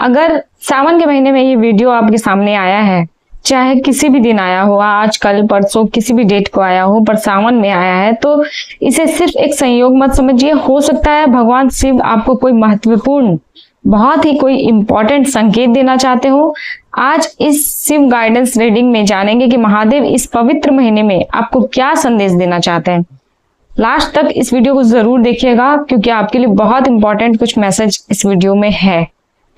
अगर सावन के महीने में ये वीडियो आपके सामने आया है, चाहे किसी भी दिन आया हो, आज कल परसों किसी भी डेट को आया हो, पर सावन में आया है, तो इसे सिर्फ एक संयोग मत समझिए। हो सकता है भगवान शिव आपको कोई महत्वपूर्ण, बहुत ही कोई इंपॉर्टेंट संकेत देना चाहते हो। आज इस शिव गाइडेंस रीडिंग में जानेंगे कि महादेव इस पवित्र महीने में आपको क्या संदेश देना चाहते हैं। लास्ट तक इस वीडियो को जरूर देखिएगा, क्योंकि आपके लिए बहुत इंपॉर्टेंट कुछ मैसेज इस वीडियो में है,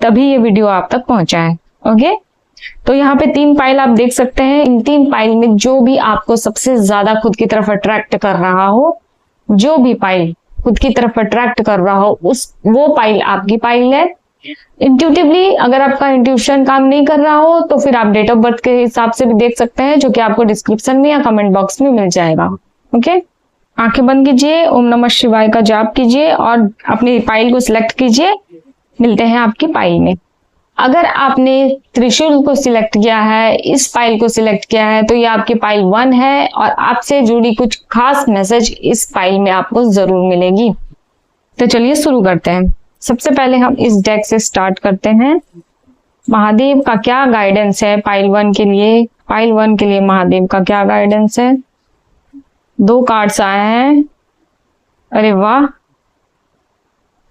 तभी ये वीडियो आप तक पहुंचा है। ओके, तो यहाँ पे 3 पाइल आप देख सकते हैं। इन 3 पाइल में जो भी आपको सबसे ज्यादा खुद की तरफ अट्रैक्ट कर रहा हो, जो भी पाइल खुद की तरफ अट्रैक्ट कर रहा हो, वो पाइल आपकी पाइल है। इंट्यूटिवली अगर आपका इंट्यूशन काम नहीं कर रहा हो तो फिर आप डेट ऑफ बर्थ के हिसाब से भी देख सकते हैं, जो कि आपको डिस्क्रिप्शन में या कमेंट बॉक्स में मिल जाएगा। ओके, आंखें बंद कीजिए, ओम नमः शिवाय का जाप कीजिए और अपनी पाइल को सिलेक्ट कीजिए। मिलते हैं आपकी पाइल में। अगर आपने त्रिशूल को सिलेक्ट किया है, इस पाइल को सिलेक्ट किया है, तो ये आपकी पाइल 1 है और आपसे जुड़ी कुछ खास मैसेज इस पाइल में आपको जरूर मिलेगी। तो चलिए शुरू करते हैं। सबसे पहले हम इस डेक से स्टार्ट करते हैं। महादेव का क्या गाइडेंस है पाइल 1 के लिए? पाइल 1 के लिए महादेव का क्या गाइडेंस है? 2 कार्ड्स आए हैं। अरे वाह,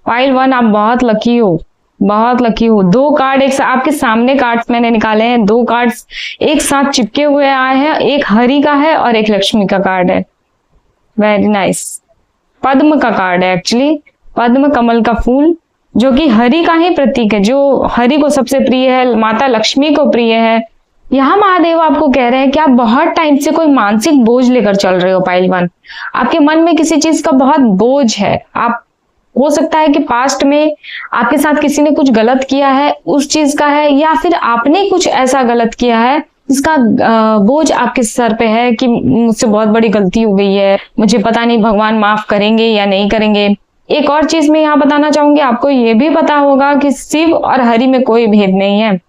पाइल 1 आप बहुत लकी हो, बहुत लकी हो। 2 कार्ड एक साथ आपके सामने कार्ड्स मैंने निकाले हैं। 2 कार्ड्स एक साथ चिपके हुए आए हैं, एक हरि का है और एक लक्ष्मी का कार्ड है। Very nice. पद्म का कार्ड है, एक्चुअली पद्म कमल का फूल, जो कि हरि का ही प्रतीक है, जो हरि को सबसे प्रिय है, माता लक्ष्मी को प्रिय है। यहाँ महादेव आपको कह रहे हैं कि आप बहुत टाइम से कोई मानसिक बोझ लेकर चल रहे हो। पाइल 1, आपके मन में किसी चीज का बहुत बोझ है। आप हो सकता है कि पास्ट में आपके साथ किसी ने कुछ गलत किया है, उस चीज का है, या फिर आपने कुछ ऐसा गलत किया है जिसका बोझ आपके सर पे है कि मुझसे बहुत बड़ी गलती हो गई है, मुझे पता नहीं भगवान माफ करेंगे या नहीं करेंगे। एक और चीज मैं यहाँ बताना चाहूंगी, आपको ये भी पता होगा कि शिव और हरि में कोई भेद नहीं है।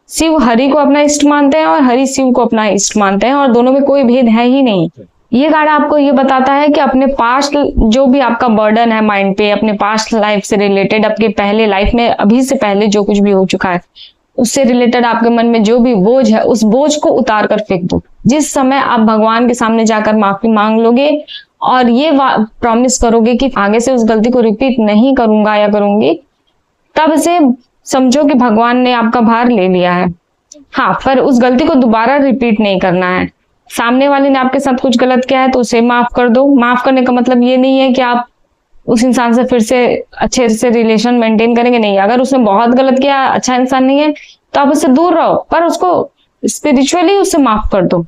शिव हरि को अपना इष्ट मानते हैं और हरि शिव को अपना इष्ट मानते हैं, और दोनों में कोई भेद है ही नहीं। ये कार्ड आपको ये बताता है कि अपने पास्ट, जो भी आपका बर्डन है माइंड पे, अपने पास्ट लाइफ से रिलेटेड, आपके पहले लाइफ में अभी से पहले जो कुछ भी हो चुका है, उससे रिलेटेड आपके मन में जो भी बोझ है, उस बोझ को उतार कर फेंक दो। जिस समय आप भगवान के सामने जाकर माफी मांग लोगे और ये प्रॉमिस करोगे कि आगे से उस गलती को रिपीट नहीं करूंगा या करूंगी, तब से समझो कि भगवान ने आपका भार ले लिया है। हाँ, पर उस गलती को दोबारा रिपीट नहीं करना है। सामने वाले ने आपके साथ कुछ गलत किया है तो उसे माफ कर दो। माफ करने का मतलब ये नहीं है कि आप उस इंसान से फिर से अच्छे से रिलेशन मेंटेन करेंगे, नहीं। अगर उसने बहुत गलत किया, अच्छा इंसान नहीं है, तो आप उससे दूर रहो, पर उसको स्पिरिचुअली उसे माफ कर दो,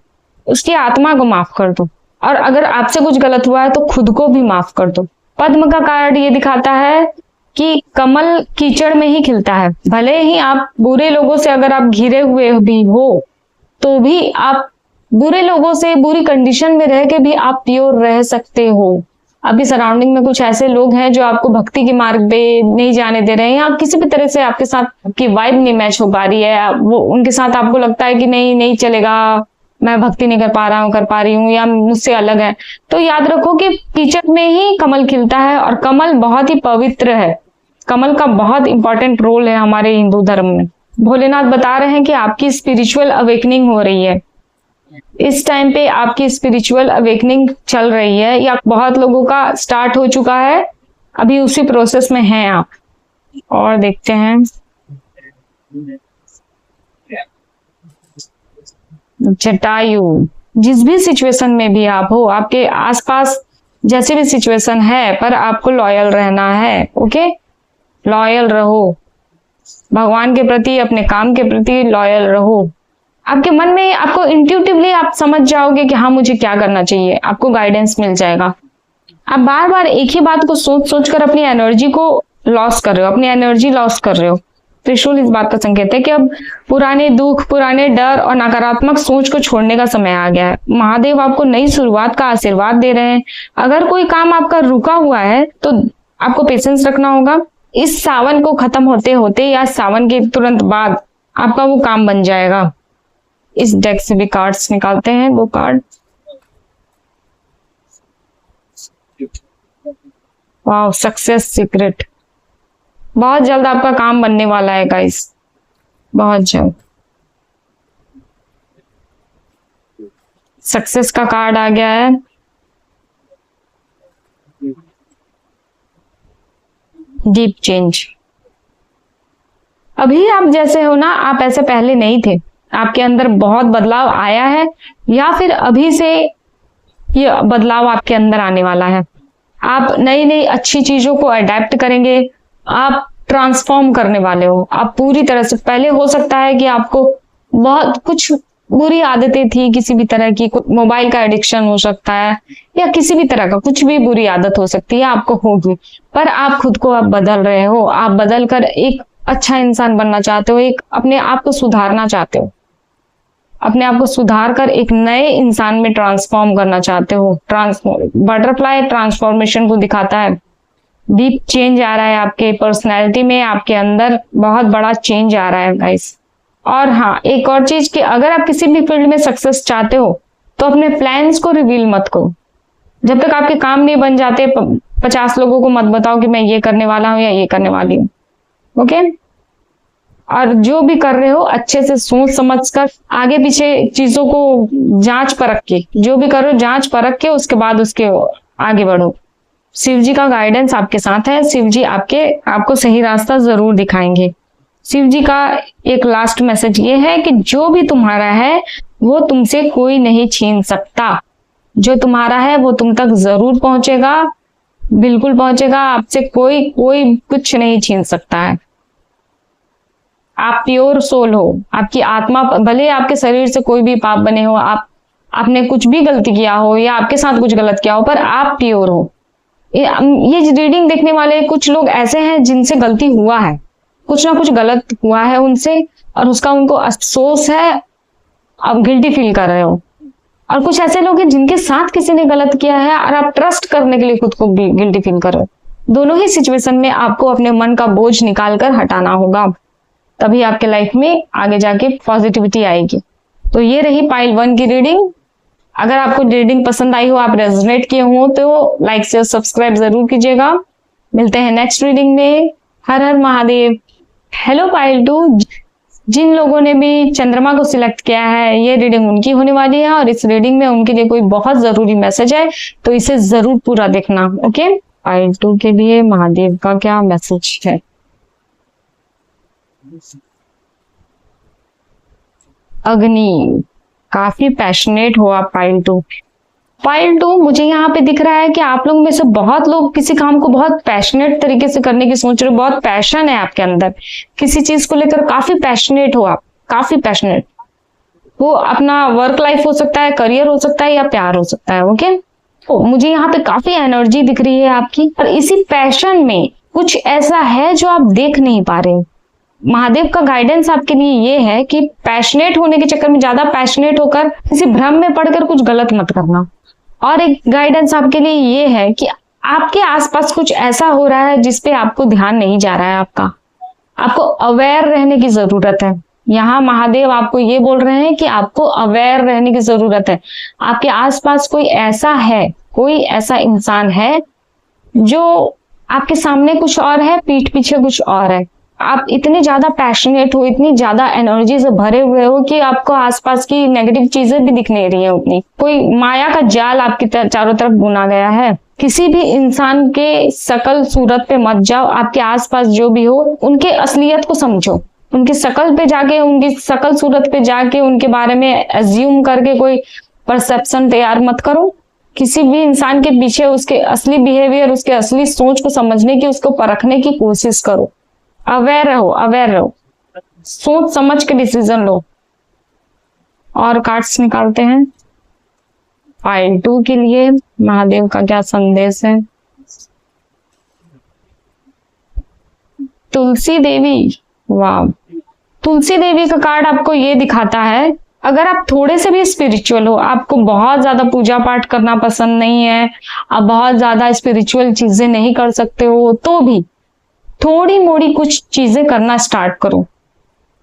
उसकी आत्मा को माफ कर दो। और अगर आपसे कुछ गलत हुआ है तो खुद को भी माफ कर दो। पद्म का कार्ड ये दिखाता है कि कमल कीचड़ में ही खिलता है। भले ही आप बुरे लोगों से अगर आप घिरे हुए भी हो, तो भी आप बुरे लोगों से, बुरी कंडीशन में रह के भी आप प्योर रह सकते हो। अभी सराउंडिंग में कुछ ऐसे लोग हैं जो आपको भक्ति के मार्ग पे नहीं जाने दे रहे हैं, या किसी भी तरह से आपके साथ आपकी वाइब नहीं मैच हो पा रही है, वो उनके साथ आपको लगता है कि नहीं चलेगा, मैं भक्ति नहीं कर पा रहा हूँ, कर पा रही हूँ, या मुझसे अलग है। तो याद रखो कि कीचड़ में ही कमल खिलता है, और कमल बहुत ही पवित्र है। कमल का बहुत इंपॉर्टेंट रोल है हमारे हिंदू धर्म में। भोलेनाथ बता रहे हैं कि आपकी स्पिरिचुअल अवेकनिंग हो रही है। इस टाइम पे आपकी स्पिरिचुअल अवेकनिंग चल रही है, या बहुत लोगों का स्टार्ट हो चुका है, अभी उसी प्रोसेस में हैं आप। और देखते हैं, जटायु, जिस भी सिचुएशन में भी आप हो, आपके आसपास जैसे भी सिचुएशन है, पर आपको लॉयल रहना है। ओके, लॉयल रहो भगवान के प्रति, अपने काम के प्रति लॉयल रहो। आपके मन में, आपको इंट्यूटिवली आप समझ जाओगे कि हाँ मुझे क्या करना चाहिए, आपको गाइडेंस मिल जाएगा। आप बार बार एक ही बात को सोच कर अपनी एनर्जी को लॉस कर रहे हो, अपनी एनर्जी लॉस कर रहे हो। त्रिशूल इस बात का संकेत है कि अब पुराने दुख, पुराने डर और नकारात्मक सोच को छोड़ने का समय आ गया है। महादेव आपको नई शुरुआत का आशीर्वाद दे रहे हैं। अगर कोई काम आपका रुका हुआ है तो आपको पेशेंस रखना होगा। इस सावन को खत्म होते होते या सावन के तुरंत बाद आपका वो काम बन जाएगा। इस डेक से भी कार्ड्स निकालते हैं, 2 कार्ड। वाह, सक्सेस सीक्रेट। बहुत जल्द आपका काम बनने वाला है गाइस। बहुत जल्द। सक्सेस का कार्ड आ गया है। Deep change. अभी आप जैसे हो ना, आप ऐसे पहले नहीं थे। आपके अंदर बहुत बदलाव आया है, या फिर अभी से ये बदलाव आपके अंदर आने वाला है। आप नई नई अच्छी चीजों को अडेप्ट करेंगे। आप ट्रांसफॉर्म करने वाले हो। आप पूरी तरह से, पहले हो सकता है कि आपको बहुत कुछ बुरी आदतें थी, किसी भी तरह की, मोबाइल का एडिक्शन हो सकता है, या किसी भी तरह का कुछ भी बुरी आदत हो सकती है, आपको होगी। पर आप खुद को अब बदल रहे हो। आप बदल कर एक अच्छा इंसान बनना चाहते हो, एक अपने आप को सुधारना चाहते हो, अपने आप को सुधार कर एक नए इंसान में ट्रांसफॉर्म करना चाहते हो। बटरफ्लाई ट्रांसफॉर्मेशन को दिखाता है। डीप चेंज आ रहा है आपके पर्सनैलिटी में, आपके अंदर बहुत बड़ा चेंज आ रहा है गाइस। और हाँ, एक और चीज कि अगर आप किसी भी फील्ड में सक्सेस चाहते हो तो अपने प्लान्स को रिवील मत करो। जब तक आपके काम नहीं बन जाते, 50 लोगों को मत बताओ कि मैं ये करने वाला हूं या ये करने वाली हूँ। ओके। और जो भी कर रहे हो अच्छे से सोच समझ कर, आगे पीछे चीजों को जांच परख के, जो भी करो जांच परख के उसके बाद उसके आगे बढ़ो। शिव जी का गाइडेंस आपके साथ है। शिव जी आपको सही रास्ता जरूर दिखाएंगे। शिव जी का एक लास्ट मैसेज ये है कि जो भी तुम्हारा है वो तुमसे कोई नहीं छीन सकता। जो तुम्हारा है वो तुम तक जरूर पहुंचेगा, बिल्कुल पहुंचेगा। आपसे कोई कुछ नहीं छीन सकता है। आप प्योर सोल हो। आपकी आत्मा, भले आपके शरीर से कोई भी पाप बने हो, आपने कुछ भी गलती किया हो या आपके साथ कुछ गलत किया हो, पर आप प्योर हो। ये रीडिंग देखने वाले कुछ लोग ऐसे हैं जिनसे गलती हुआ है, कुछ ना कुछ गलत हुआ है उनसे, और उसका उनको अफसोस है, आप गिल्टी फील कर रहे हो। और कुछ ऐसे लोग हैं जिनके साथ किसी ने गलत किया है और आप ट्रस्ट करने के लिए खुद को गिल्टी फील कर रहे हो। दोनों ही सिचुएशन में आपको अपने मन का बोझ निकाल कर हटाना होगा, तभी आपके लाइफ में आगे जाके पॉजिटिविटी आएगी। तो ये रही पाइल 1 की रीडिंग। अगर आपको रीडिंग पसंद आई हो, आप रेजोनेट किए हो, तो लाइक से सब्सक्राइब जरूर कीजिएगा। मिलते हैं नेक्स्ट रीडिंग में। हर हर महादेव। हेलो पाइल 2, जिन लोगों ने भी चंद्रमा को सिलेक्ट किया है, ये रीडिंग उनकी होने वाली है और इस रीडिंग में उनके लिए कोई बहुत जरूरी मैसेज है, तो इसे जरूर पूरा देखना। ओके। पाइल 2 के लिए महादेव का क्या मैसेज है? अग्नि। काफी पैशनेट हो आप पाइल 2। पाइल 2, मुझे यहाँ पे दिख रहा है कि आप लोग में से बहुत लोग किसी काम को बहुत पैशनेट तरीके से करने की सोच रहे हो। बहुत पैशन है आपके अंदर, किसी चीज को लेकर काफी पैशनेट हो आप, काफी पैशनेट। वो अपना वर्क लाइफ हो सकता है, करियर हो सकता है, या प्यार हो सकता है। ओके। तो मुझे यहाँ पे काफी एनर्जी दिख रही है आपकी, और इसी पैशन में कुछ ऐसा है जो आप देख नहीं पा रहे। महादेव का गाइडेंस आपके लिए ये है कि पैशनेट होने के चक्कर में, ज्यादा पैशनेट होकर किसी भ्रम में पड़कर कुछ गलत मत करना। और एक गाइडेंस आपके लिए ये है कि आपके आसपास कुछ ऐसा हो रहा है जिस पे आपको ध्यान नहीं जा रहा है। आपको अवेयर रहने की जरूरत है। यहाँ महादेव आपको ये बोल रहे हैं कि आपको अवेयर रहने की जरूरत है। आपके आसपास कोई ऐसा है, कोई ऐसा इंसान है जो आपके सामने कुछ और है, पीठ पीछे कुछ और है। आप इतने ज्यादा पैशनेट हो, इतनी ज्यादा एनर्जी से भरे हुए हो कि आपको आसपास की नेगेटिव चीजें भी दिख नहीं रही है उतनी। कोई माया का जाल आपकी चारों तरफ बुना गया है। किसी भी इंसान के शकल सूरत पे मत जाओ। आपके आसपास जो भी हो, उनके असलियत को समझो। उनकी शकल पे जाके, उनकी शकल सूरत पे जाके उनके बारे में एज्यूम करके कोई परसेप्शन तैयार मत करो। किसी भी इंसान के पीछे उसके असली बिहेवियर, उसके असली सोच को समझने की, उसको परखने की कोशिश करो। अवेयर रहो, सोच समझ के डिसीजन लो। और कार्ड्स निकालते हैं पाइल 2 के लिए महादेव का क्या संदेश है। तुलसी देवी। वाह। तुलसी देवी का कार्ड आपको ये दिखाता है, अगर आप थोड़े से भी स्पिरिचुअल हो, आपको बहुत ज्यादा पूजा पाठ करना पसंद नहीं है, आप बहुत ज्यादा स्पिरिचुअल चीजें नहीं कर सकते हो, तो भी थोड़ी मोड़ी कुछ चीजें करना स्टार्ट करो।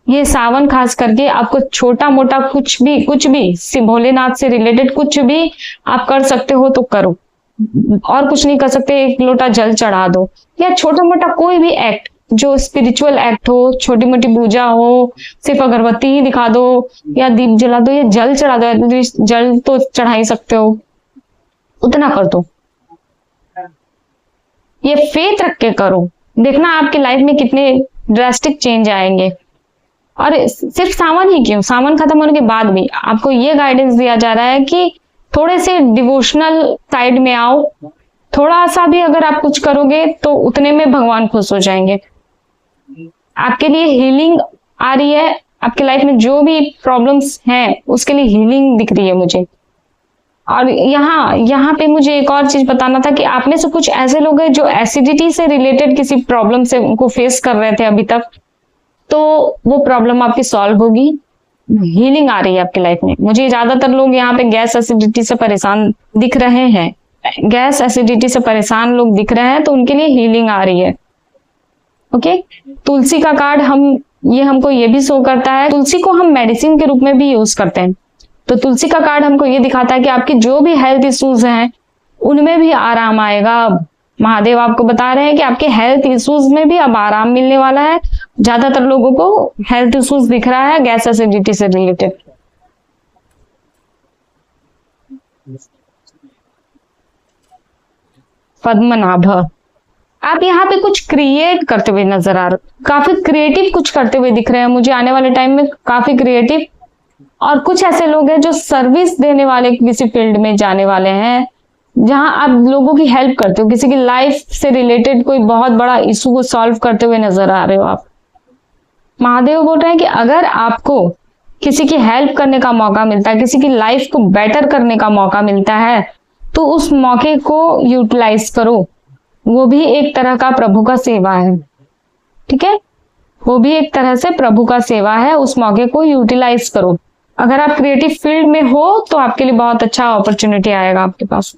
ये सावन खास करके आपको छोटा मोटा कुछ भी भोलेनाथ से रिलेटेड कुछ भी आप कर सकते हो तो करो। और कुछ नहीं कर सकते, 1 लोटा जल चढ़ा दो, या छोटा मोटा कोई भी एक्ट जो स्पिरिचुअल एक्ट हो, छोटी मोटी पूजा हो, सिर्फ अगरबत्ती ही दिखा दो या दीप जला दो या जल चढ़ा दो, एटलीस्ट जल तो चढ़ा ही सकते हो, उतना कर दो। ये फेथ रख के करो, देखना आपकी लाइफ में कितने ड्रास्टिक चेंज आएंगे। और सिर्फ सावन ही क्यों, सावन खत्म होने के बाद भी आपको ये गाइडेंस दिया जा रहा है कि थोड़े से डिवोशनल साइड में आओ। थोड़ा सा भी अगर आप कुछ करोगे तो उतने में भगवान खुश हो जाएंगे। आपके लिए हीलिंग आ रही है, आपकी लाइफ में जो भी प्रॉब्लम्स हैं उसके लिए हीलिंग दिख रही है मुझे। और यहाँ पे मुझे एक और चीज बताना था कि आप में से कुछ ऐसे लोग हैं जो एसिडिटी से रिलेटेड किसी प्रॉब्लम से उनको फेस कर रहे थे अभी तक, तो वो प्रॉब्लम आपकी सॉल्व होगी, हीलिंग आ रही है आपकी लाइफ में। मुझे ज्यादातर लोग यहाँ पे गैस एसिडिटी से परेशान दिख रहे हैं, गैस एसिडिटी से परेशान लोग दिख रहे हैं, तो उनके लिए हीलिंग आ रही है। ओके, तुलसी का कार्ड हमको ये भी शो करता है, तुलसी को हम मेडिसिन के रूप में भी यूज करते हैं। तो तुलसी का कार्ड हमको ये दिखाता है कि आपकी जो भी हेल्थ इश्यूज हैं उनमें भी आराम आएगा। महादेव आपको बता रहे हैं कि आपके हेल्थ इश्यूज में भी अब आराम मिलने वाला है। ज्यादातर लोगों को हेल्थ इश्यूज दिख रहा है गैस एसिडिटी से रिलेटेड। पद्मनाभ, आप यहाँ पे कुछ क्रिएट करते हुए नजर आ रहे, काफी क्रिएटिव कुछ करते हुए दिख रहे हैं मुझे आने वाले टाइम में, काफी क्रिएटिव। और कुछ ऐसे लोग हैं जो सर्विस देने वाले किसी फील्ड में जाने वाले हैं, जहां आप लोगों की हेल्प करते हो, किसी की लाइफ से रिलेटेड कोई बहुत बड़ा इशू को सॉल्व करते हुए नजर आ रहे हो आप। महादेव बोल रहे हैं कि अगर आपको किसी की हेल्प करने का मौका मिलता है, किसी की लाइफ को बेटर करने का मौका मिलता है, तो उस मौके को यूटिलाइज करो। वो भी एक तरह का प्रभु का सेवा है, ठीक है, वो भी एक तरह से प्रभु का सेवा है, उस मौके को यूटिलाइज करो। अगर आप क्रिएटिव फील्ड में हो तो आपके लिए बहुत अच्छा अपॉर्चुनिटी आएगा आपके पास।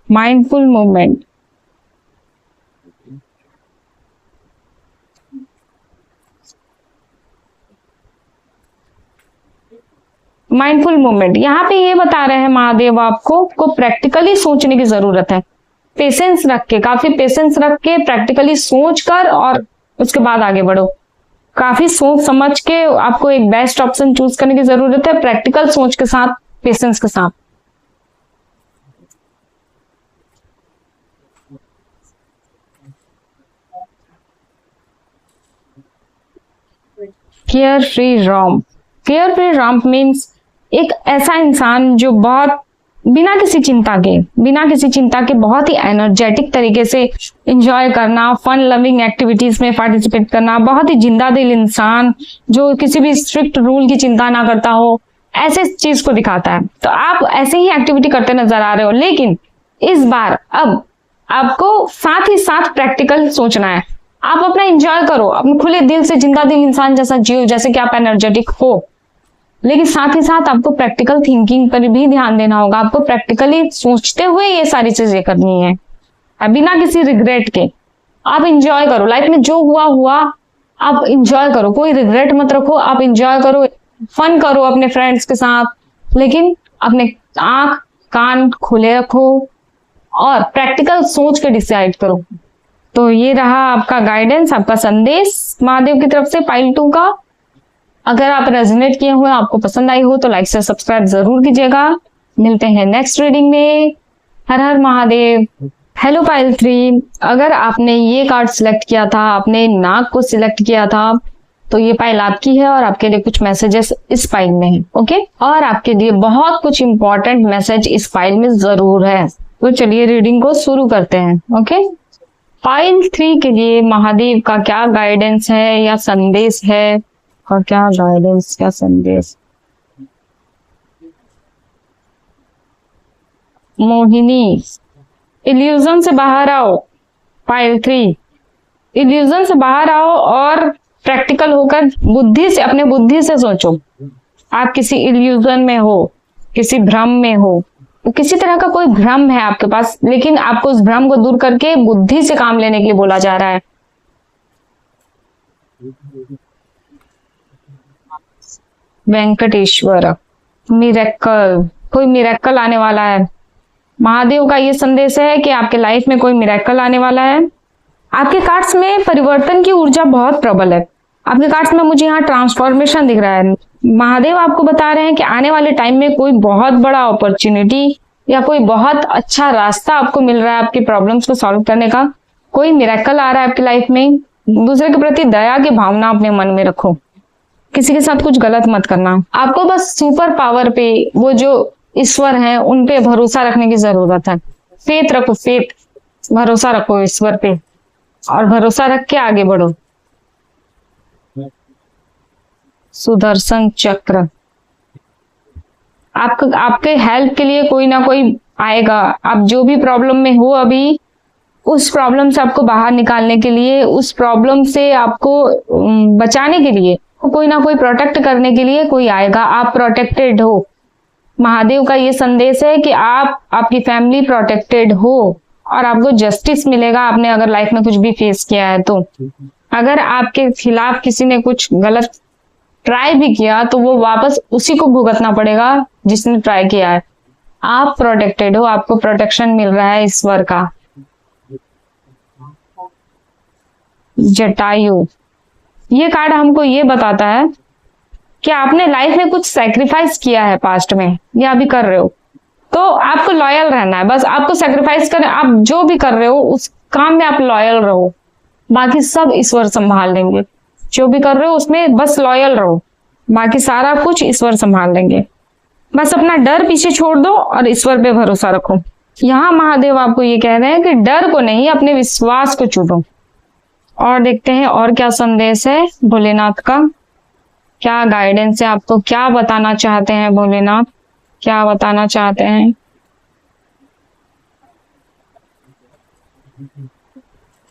माइंडफुल मूवमेंट, माइंडफुल मूवमेंट यहाँ पे ये बता रहे हैं महादेव आपको को प्रैक्टिकली सोचने की जरूरत है। पेशेंस रख के, काफी पेशेंस रख के प्रैक्टिकली सोच कर और उसके बाद आगे बढ़ो। काफी सोच समझ के आपको एक बेस्ट ऑप्शन चूज करने की जरूरत है, प्रैक्टिकल सोच के साथ, पेशेंस के साथ। Care free romp, care free romp means एक ऐसा इंसान जो बहुत बिना किसी चिंता के बहुत ही एनर्जेटिक तरीके से एंजॉय करना, फन लविंग एक्टिविटीज में पार्टिसिपेट करना, बहुत ही जिंदा दिल इंसान जो किसी भी स्ट्रिक्ट रूल की चिंता ना करता हो, ऐसे चीज को दिखाता है। तो आप ऐसे ही एक्टिविटी करते नजर आ रहे हो, लेकिन इस बार अब आपको साथ ही साथ प्रैक्टिकल सोचना है। आप अपना एंजॉय करो, अपने खुले दिल से जिंदा दिल इंसान जैसा जियो, जैसे कि आप एनर्जेटिक हो, लेकिन साथ ही साथ आपको प्रैक्टिकल थिंकिंग पर भी ध्यान देना होगा। आपको प्रैक्टिकली सोचते हुए ये सारी चीजें करनी है, बिना किसी रिग्रेट के। आप इंजॉय करो, लाइफ में जो हुआ आप इंजॉय करो, कोई रिग्रेट मत रखो, आप इंजॉय करो, फन करो अपने फ्रेंड्स के साथ, लेकिन अपने आंख कान खुले रखो और प्रैक्टिकल सोच के डिसाइड करो। तो ये रहा आपका गाइडेंस, आपका संदेश महादेव की तरफ से पाइल 2 का। अगर आप रेजोनेट किए हुए, आपको पसंद आई हो तो लाइक से सब्सक्राइब जरूर कीजिएगा। मिलते हैं नेक्स्ट रीडिंग में। हर हर महादेव। हेलो पाइल 3, अगर आपने ये कार्ड सिलेक्ट किया था, आपने नाग को सिलेक्ट किया था, तो ये पाइल आपकी है और आपके लिए कुछ मैसेजेस इस पाइल में है। ओके, और आपके लिए बहुत कुछ इंपॉर्टेंट मैसेज इस पाइल में जरूर है। तो चलिए रीडिंग को शुरू करते हैं। ओके, पाइल 3 के लिए महादेव का क्या गाइडेंस है या संदेश है, और क्या गाइडेंस, क्या संदेश। मोहिनी, इल्यूजन से बाहर आओ। पाइल 3, इल्यूजन से बाहर आओ और प्रैक्टिकल होकर बुद्धि से, अपने बुद्धि से सोचो। आप किसी इल्यूजन में हो, किसी भ्रम में हो, किसी तरह का कोई भ्रम है आपके पास, लेकिन आपको उस भ्रम को दूर करके बुद्धि से काम लेने के लिए बोला जा रहा है। वेंकटेश्वर, मिरेकल, कोई मिरेकल आने वाला है। महादेव का ये संदेश है कि आपके लाइफ में कोई मिरेकल आने वाला है। आपके कार्ड्स में परिवर्तन की ऊर्जा बहुत प्रबल है। आपके कार्ड्स में मुझे यहाँ ट्रांसफॉर्मेशन दिख रहा है। महादेव आपको बता रहे हैं कि आने वाले टाइम में कोई बहुत बड़ा अपॉर्चुनिटी या कोई बहुत अच्छा रास्ता आपको मिल रहा है आपकी प्रॉब्लम्स को सॉल्व करने का। कोई मिरेकल आ रहा है आपकी लाइफ में। दूसरे के प्रति दया की भावना अपने मन में रखो। किसी के साथ कुछ गलत मत करना। आपको बस सुपर पावर पे, वो जो ईश्वर हैं उन पे भरोसा रखने की जरूरत है। फेथ रखो, फेथ, भरोसा रखो ईश्वर पे और भरोसा रख के आगे बढ़ो। सुदर्शन चक्र, आपके हेल्प के लिए कोई ना कोई आएगा। आप जो भी प्रॉब्लम में हो अभी, उस प्रॉब्लम से आपको बाहर निकालने के लिए, उस प्रॉब्लम से आपको बचाने के लिए, कोई ना कोई प्रोटेक्ट करने के लिए कोई आएगा। आप प्रोटेक्टेड हो। महादेव का ये संदेश है कि आपकी फैमिली प्रोटेक्टेड हो और आपको जस्टिस मिलेगा। आपने अगर लाइफ में कुछ भी फेस किया है तो, अगर आपके खिलाफ किसी ने कुछ गलत ट्राई भी किया तो वो वापस उसी को भुगतना पड़ेगा जिसने ट्राई किया है। आप प्रोटेक्टेड हो, आपको प्रोटेक्शन मिल रहा है ईश्वर का। जटायु, ये कार्ड हमको ये बताता है कि आपने लाइफ में कुछ सैक्रिफाइस किया है पास्ट में या अभी कर रहे हो, तो आपको लॉयल रहना है। बस आपको सैक्रिफाइस करना, आप जो भी कर रहे हो उस काम में आप लॉयल रहो, बाकी सब ईश्वर संभाल लेंगे। जो भी कर रहे हो उसमें बस लॉयल रहो, बाकी सारा कुछ ईश्वर संभाल लेंगे। बस अपना डर पीछे छोड़ दो और ईश्वर पे भरोसा रखो। यहाँ महादेव आपको ये कह रहे हैं कि डर को नहीं, अपने विश्वास को चुनो। और देखते हैं और क्या संदेश है भोलेनाथ का, क्या गाइडेंस है आपको, क्या बताना चाहते हैं भोलेनाथ, क्या बताना चाहते हैं।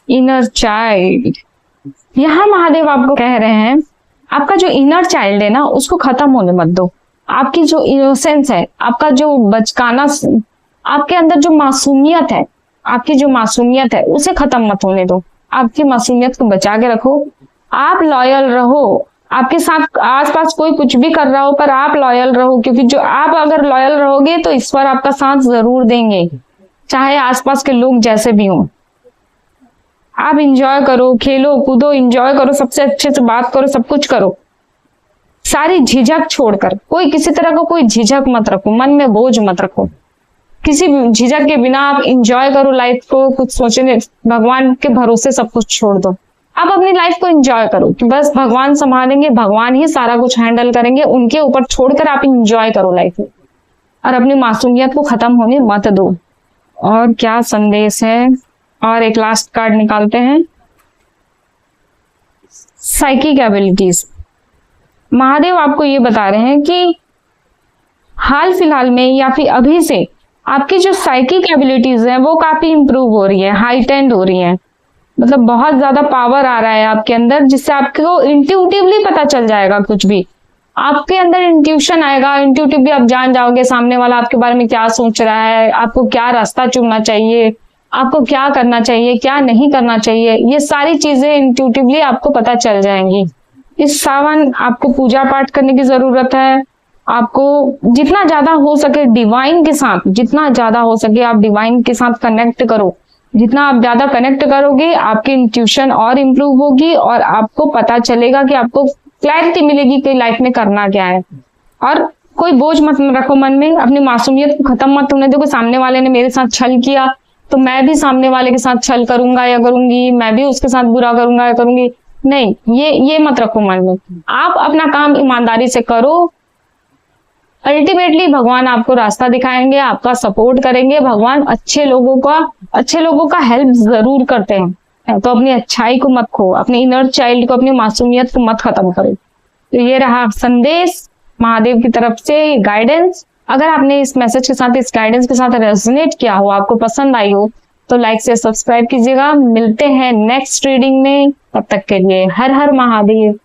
इनर चाइल्ड, यहाँ महादेव आपको कह रहे हैं आपका जो इनर चाइल्ड है ना, उसको खत्म होने मत दो। आपकी जो इनोसेंस है, आपका जो बचकाना, आपके अंदर जो मासूमियत है, आपकी जो मासूमियत है उसे खत्म मत होने दो। आपकी मासूमियत को बचा के रखो। आप लॉयल रहो। आपके साथ आसपास कोई कुछ भी कर रहा हो पर आप लॉयल रहो, क्योंकि जो आप अगर लॉयल रहोगे तो ईश्वर आपका साथ जरूर देंगे, चाहे आसपास के लोग जैसे भी हों। आप इंजॉय करो, खेलो कूदो, इंजॉय करो, सबसे अच्छे से बात करो, सब कुछ करो। सारी झिझक छोड़कर, कोई किसी तरह का कोई झिझक मत रखो, मन में बोझ मत रखो। किसी झिझक के बिना आप इंजॉय करो लाइफ को। कुछ सोचने, भगवान के भरोसे सब कुछ छोड़ दो। आप अपनी लाइफ को एंजॉय करो कि बस भगवान संभालेंगे, भगवान ही सारा कुछ हैंडल करेंगे, उनके ऊपर छोड़कर आप एंजॉय करो लाइफ में और अपनी मासूमियत को खत्म होने मत दो। और क्या संदेश है, और एक लास्ट कार्ड निकालते हैं। साइकिक एबिलिटीज, महादेव आपको ये बता रहे हैं कि हाल फिलहाल में या फिर अभी से आपकी जो साइकिक एबिलिटीज हैं वो काफी इंप्रूव हो रही है, हाइटेंड हो रही हैं। मतलब बहुत ज्यादा पावर आ रहा है आपके अंदर, जिससे आपको इंट्यूटिवली पता चल जाएगा। कुछ भी आपके अंदर इंट्यूशन आएगा, इंट्यूटिवली आप जान जाओगे सामने वाला आपके बारे में क्या सोच रहा है, आपको क्या रास्ता चुनना चाहिए, आपको क्या करना चाहिए, क्या नहीं करना चाहिए। ये सारी चीजें इंट्यूटिवली आपको पता चल जाएंगी। इस सावन आपको पूजा पाठ करने की जरूरत है। आपको जितना ज्यादा हो सके डिवाइन के साथ, जितना ज्यादा हो सके आप डिवाइन के साथ कनेक्ट करो। जितना आप ज्यादा कनेक्ट करोगे आपकी इंट्यूशन और इम्प्रूव होगी और आपको पता चलेगा कि आपको क्लैरिटी मिलेगी कि लाइफ में करना क्या है। और कोई बोझ मत रखो मन में, अपनी मासूमियत को खत्म मत होने दो कि सामने वाले ने मेरे साथ छल किया तो मैं भी सामने वाले के साथ छल करूंगा या करूंगी, मैं भी उसके साथ बुरा करूंगा या करूंगी। नहीं, ये मत रखो मन में। आप अपना काम ईमानदारी से करो। अल्टीमेटली भगवान आपको रास्ता दिखाएंगे, आपका सपोर्ट करेंगे। भगवान अच्छे लोगों का हेल्प जरूर करते हैं। तो अपनी अच्छाई को मत खो, अपने इनर चाइल्ड को, अपनी मासूमियत को मत खत्म करो। तो ये रहा संदेश महादेव की तरफ से, गाइडेंस। अगर आपने इस मैसेज के साथ, इस गाइडेंस के साथ रेजोनेट किया हो, आपको पसंद आई हो, तो लाइक से सब्सक्राइब कीजिएगा। मिलते हैं नेक्स्ट रीडिंग में, तब तक के लिए हर हर महादेव।